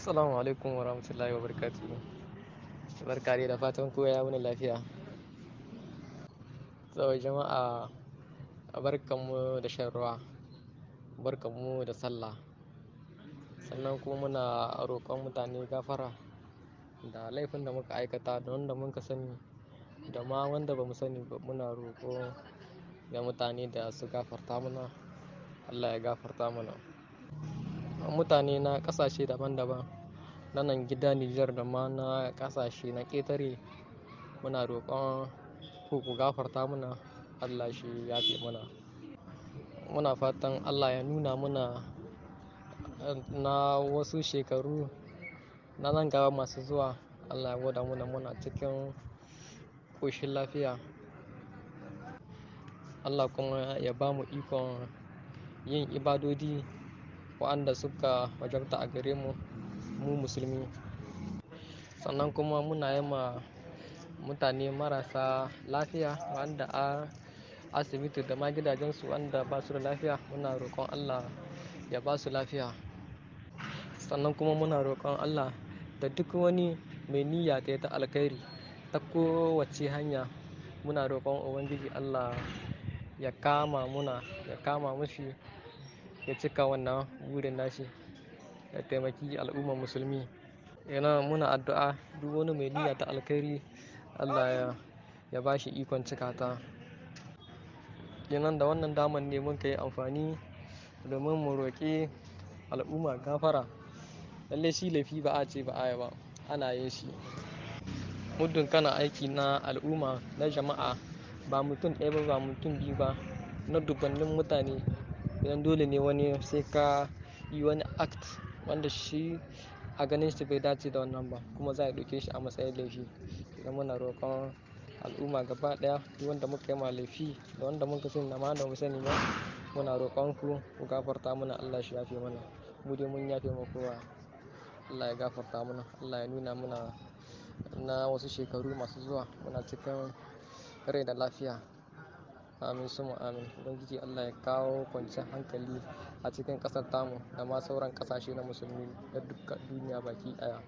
Assalamu alaikum wa rahmatullahi wa barakatuhu. Barka dai da fatan kowa ya wuni lafiya. Tsawon jama'a, barkanmu da shan ruwa, barkanmu da sallah. Sannan kuma muna roƙon mutane gafara da laifin da muka aikata da wanda muka sani da ma wanda ba mu sani ba. Muna roƙo ga mutane da su gafarta mana. Allah ya gafarta mana. Mutane na ƙasashe daban-daban, na nan gida Nijar da ma na ƙasashe na ƙetare, muna roƙon ku gafarta mana. Allah shi yafe mana. Muna fatan Allah ya nuna mana na wasu shekaru na nan gaba masu zuwa. Allah ya gwada mana muna cikin ƙoshin lafiya. Allah kuma ya ba mu ikon yin ibadodi waɗanda suka wajabta a gare mu, mu musulmi. Sannan kuma muna yi ma mutane marasa lafiya waɗanda a asibiti da ma gidajensu waɗanda ba su da lafiya, muna roƙon Allah ya ba su lafiya. Sannan kuma muna roƙon Allah da duk wani mai niyya ta alkhairi ta kowace hanya, muna roƙon Ubangiji Allah ya kama mashi, ya cika wannan burin nashi, ya taimaki al'ummar musulmi. Muna addu'a duk wani mai niyya ta alkhairi Allah ya ba shi ikon cika ta. Da wannan daman ne mun kai amfani domin mu roƙi al'umma gafara. Lallai shi laifi ba a ce ba a yi ba, ana yin shi. Muddin kana aiki na al'umma, na jama'a, ba mutum ɗaya ba, ba mutum biyu ba, na dubbannin mutane, idan dole ne wani sai ka yi wani act wanda shi a ganin shi bai dace da wannan ba, kuma za a ɗauke shi a matsayin laifi. Idan muna roƙon al'umma gaba ɗaya, duk wanda muka yi ma laifi da wanda muka sani da ma wanda ba mu sani ba, muna roƙon ku gafarta mana. Allah shi yafe mana. Mu dai mun yafe ma kowa. Allah ya gafarta mana. Allah ya nuna mana na wasu shekaru masu zuwa muna cikin rai da lafiya. Amin summa amin. Ubangiji Allah ya kawo kwanciyar hankali a cikin ƙasar tamu da ma sauran ƙasashe na musulmi da dukkan duniya baki ɗaya.